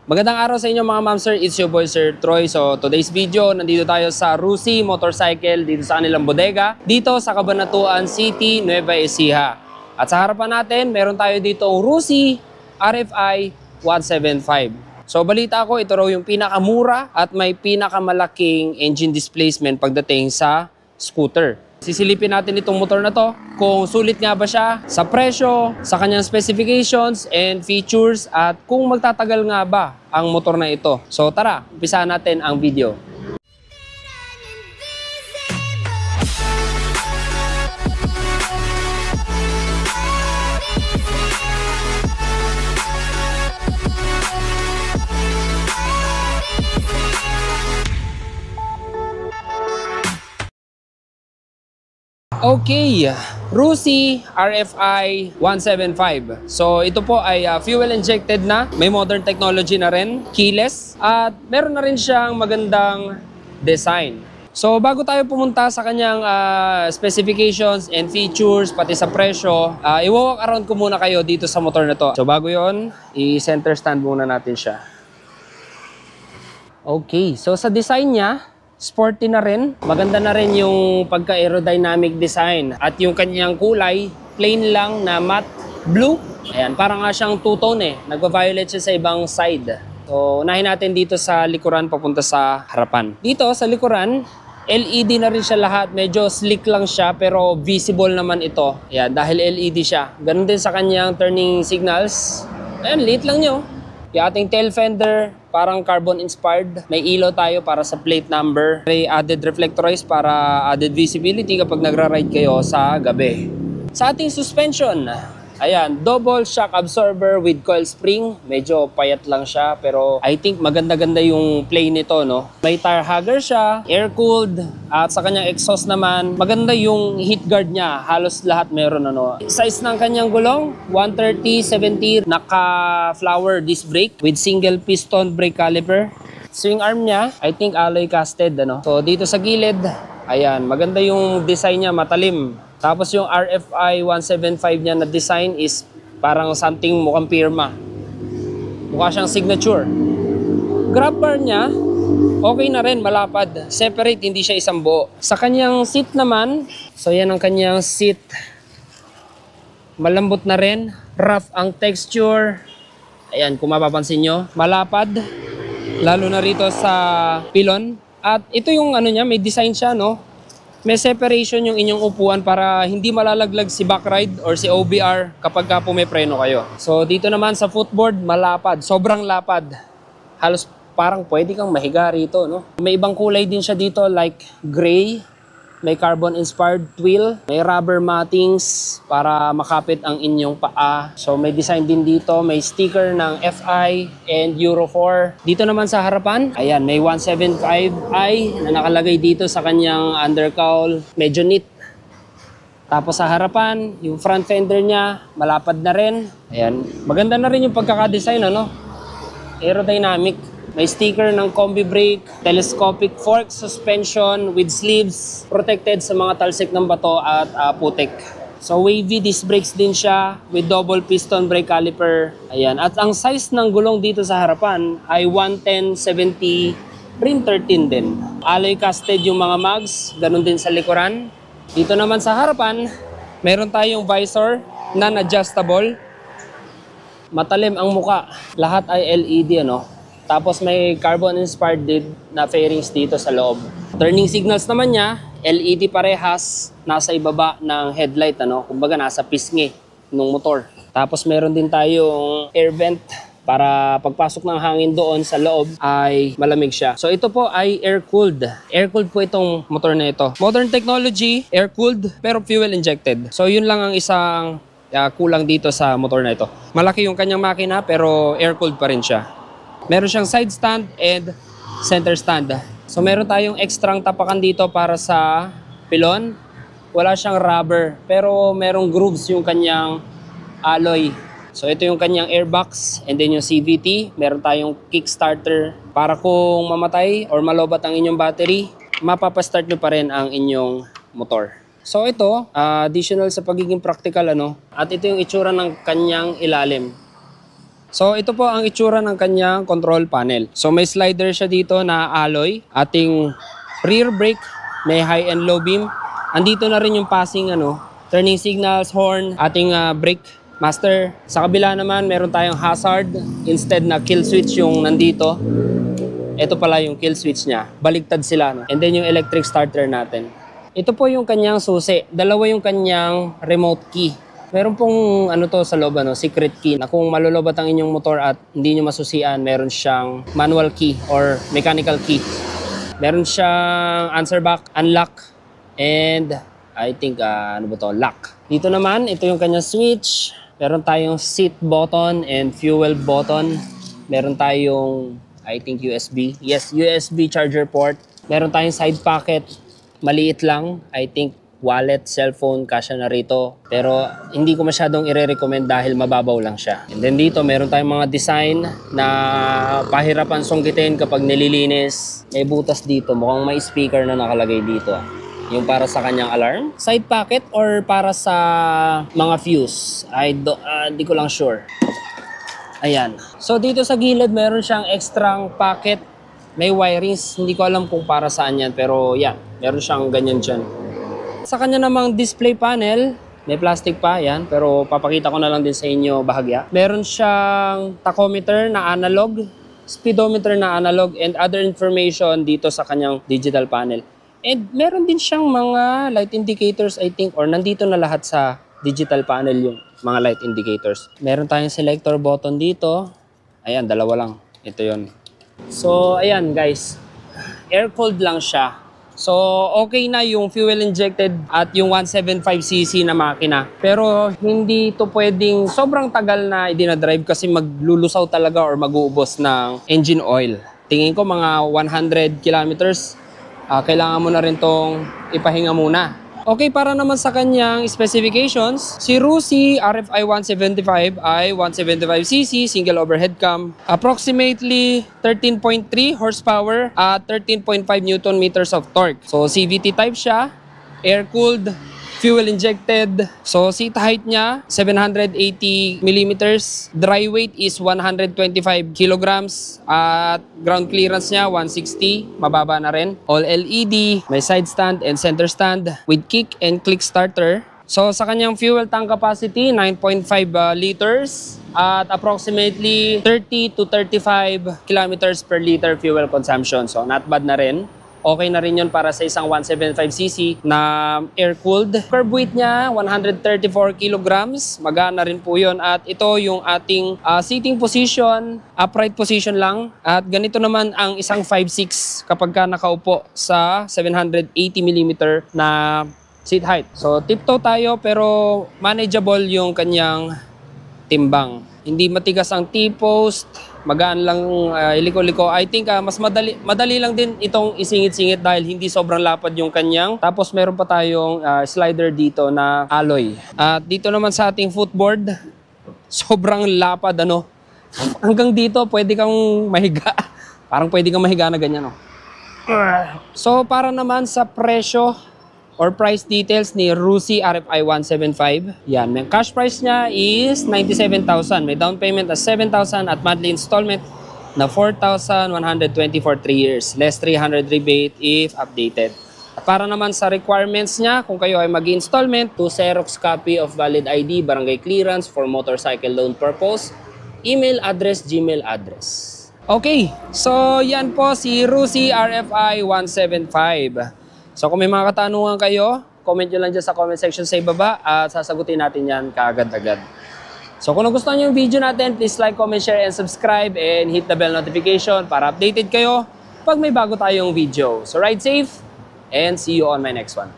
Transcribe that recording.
Magandang araw sa inyo mga ma'am sir, it's your boy Sir Troy. So today's video, nandito tayo sa Rusi Motorcycle dito sa kanilang bodega, dito sa Cabanatuan City, Nueva Ecija. At sa harapan natin, meron tayo dito Rusi RFI 175. So balita ko, ito raw yung pinakamura at may pinakamalaking engine displacement pagdating sa scooter. Sisilipin natin itong motor na to kung sulit nga ba siya sa presyo, sa kanyang specifications and features at kung magtatagal nga ba ang motor na ito. So tara, umpisahan natin ang video. Okay, Rusi RFI 175. So ito po ay fuel injected na, may modern technology na rin, keyless, at meron na rin siyang magandang design. So bago tayo pumunta sa kanyang specifications and features, pati sa presyo, i-walk around ko muna kayo dito sa motor na to. So bago yon, i-center stand muna natin siya. Okay, so sa design niya, sporty na rin. Maganda na rin yung pagka-aerodynamic design. At yung kanyang kulay, plain lang na matte blue. Ayan, parang nga siyang two-tone eh. Nagva-violet siya sa ibang side. So, unahin natin dito sa likuran papunta sa harapan. Dito sa likuran, LED na rin siya lahat. Medyo slick lang siya pero visible naman ito. Ayan, dahil LED siya. Ganun din sa kanyang turning signals. Ayan, liit lang nyo. Yung ating tail fender, parang carbon inspired. May ilaw tayo para sa plate number. May added reflectorize para added visibility kapag nagra-ride kayo sa gabi. Sa ating suspension, ayan, double shock absorber with coil spring. Medyo payat lang siya pero I think maganda-ganda yung play nito, no? May tire hugger siya, air-cooled, at sa kanyang exhaust naman, maganda yung heat guard niya. Halos lahat meron, ano. Size ng kanyang gulong, 130/70, naka-flower disc brake with single piston brake caliper. Swing arm niya, I think alloy casted, ano. So dito sa gilid, ayan, maganda yung design niya, matalim. Tapos yung RFI 175 niya na design is parang something mukhang pirma. Mukha siyang signature. Grab bar niya, okay na rin, malapad. Separate, hindi siya isang buo. Sa kanyang seat naman, so yan ang kanyang seat. Malambot na rin, rough ang texture. Ayan, kung mapapansin nyo, malapad. Lalo na rito sa pilon. At ito yung ano niya, may design siya, no? May separation yung inyong upuan para hindi malalaglag si back ride or si OBR kapag ka pumipreno kayo. So dito naman sa footboard, malapad. Sobrang lapad. Halos parang pwede kang mahiga rito, no? May ibang kulay din siya dito like gray. May carbon-inspired twill. May rubber mattings para makapit ang inyong paa. So may design din dito. May sticker ng FI and Euro 4. Dito naman sa harapan, ayan, may 175i na nakalagay dito sa kanyang undercowl. Medyo neat. Tapos sa harapan, yung front fender niya, malapad na rin. Ayan, maganda na rin yung pagkakadesign, ano? Aerodynamic. May sticker ng combi brake, telescopic fork suspension with sleeves, protected sa mga talsik ng bato at putik. So wavy disc brakes din siya with double piston brake caliper. Ayan. At ang size ng gulong dito sa harapan ay 110/70 rim 13 din. Alloy casted yung mga mags, ganun din sa likuran. Dito naman sa harapan, meron tayong visor na adjustable. Matalim ang muka. Lahat ay LED, ano? Tapos may carbon-inspired din na fairings dito sa loob. Turning signals naman niya, LED parehas, nasa ibaba ng headlight, ano? Kumbaga nasa pisngi ng motor. Tapos meron din tayong air vent para pagpasok ng hangin doon sa loob ay malamig siya. So ito po ay air-cooled. Air-cooled po itong motor na ito. Modern technology, air-cooled, pero fuel-injected. So yun lang ang isang kulang dito sa motor na ito. Malaki yung kanyang makina pero air-cooled pa rin siya. Meron siyang side stand and center stand. So meron tayong ekstrang tapakan dito para sa pilon. Wala siyang rubber pero merong grooves yung kanyang alloy. So ito yung kanyang airbox and then yung CVT. Meron tayong kickstarter para kung mamatay or malobat ang inyong battery, mapapastart nyo pa rin ang inyong motor. So ito, additional sa pagiging practical, ano, at ito yung itsura ng kanyang ilalim. So ito po ang itsura ng kanyang control panel. So may slider siya dito na alloy, ating rear brake, may high and low beam. Andito na rin yung passing turning signals, horn, ating brake master. Sa kabila naman meron tayong hazard instead na kill switch yung nandito. Ito pala yung kill switch niya. Baligtad sila. And then yung electric starter natin. Ito po yung kanyang susi. Dalawa yung kanyang remote key. Meron pong sa loob, secret key na kung malulobat ang inyong motor at hindi nyo masusian, meron siyang manual key or mechanical key. Meron siyang answer back, unlock, and I think, lock. Dito naman, ito yung kanyang switch. Meron tayong seat button and fuel button. Meron tayong, I think, USB. Yes, USB charger port. Meron tayong side pocket. Maliit lang, I think, wallet, cellphone, kasya na rito. Pero hindi ko masyadong i-recommend dahil mababaw lang siya. And then dito, meron tayong mga design na pahirapan sungkitin kapag nililinis. May butas dito, mukhang may speaker na nakalagay dito. Yung para sa kanyang alarm. Side pocket or para sa mga fuse? Di ko lang sure. Ayan. So dito sa gilid, meron siyang extrang pocket. May wirings. Hindi ko alam kung para saan yan. Pero yan, meron siyang ganyan dyan. Sa kanya namang display panel, may plastic pa yan, pero papakita ko na lang din sa inyo bahagya. Meron siyang tachometer na analog, speedometer na analog, and other information dito sa kanyang digital panel. And meron din siyang mga light indicators, I think, or nandito na lahat sa digital panel yung mga light indicators. Meron tayong selector button dito. Ayan, dalawa lang. Ito yon. So, ayan guys. Air-cooled lang siya. So, okay na yung fuel injected at yung 175cc na makina. Pero hindi to pwedeng sobrang tagal na i-drive kasi maglulusaw talaga or mag-uubos ng engine oil. Tingin ko mga 100 kilometers, kailangan mo na rin tong ipahinga muna. Okay, para naman sa kanyang specifications, si Rusi RFI 175 ay 175cc, single overhead cam, approximately 13.3 horsepower at 13.5 Newton meters of torque. So CVT type siya, air-cooled, fuel-injected. So seat height niya, 780 millimeters. Dry weight is 125 kilograms. At ground clearance niya, 160. Mababa na rin. All LED. May side stand and center stand with kick and click starter. So sa kanyang fuel tank capacity, 9.5 liters. At approximately 30 to 35 kilometers per liter fuel consumption. So not bad na rin. Okay na rin yun para sa isang 175cc na air-cooled. Curb weight niya, 134 kilograms. Magana rin po yun. At ito yung ating seating position, upright position lang. At ganito naman ang isang 5.6 kapag ka nakaupo sa 780mm na seat height. So tiptoe tayo pero manageable yung kanyang timbang. Hindi matigas ang T-post. Magaan lang iliko-liko. I think mas madali lang din itong isingit-singit dahil hindi sobrang lapad yung kanyang. Tapos meron pa tayong slider dito na alloy. At dito naman sa ating footboard, sobrang lapad Hanggang dito pwede kang mahiga. Parang pwede kang mahiga na ganyan So para naman sa presyo or price details ni Rusi RFI 175. Yan, may cash price niya is 97,000. May down payment na 7,000 at monthly installment na 4,120 for 3 years. Less 300 rebate if updated. At para naman sa requirements niya, kung kayo ay mag-installment, 2 Xerox copy of valid ID, barangay clearance for motorcycle loan purpose, email address, Gmail address. Okay, so yan po si Rusi RFI 175. So kung may mga katanungan kayo, comment nyo lang dyan sa comment section sa ibaba at sasagutin natin yan kaagad-agad. So kung nagustuhan nyo yung video natin, please like, comment, share, and subscribe and hit the bell notification para updated kayo pag may bago tayong video. So ride safe and see you on my next one.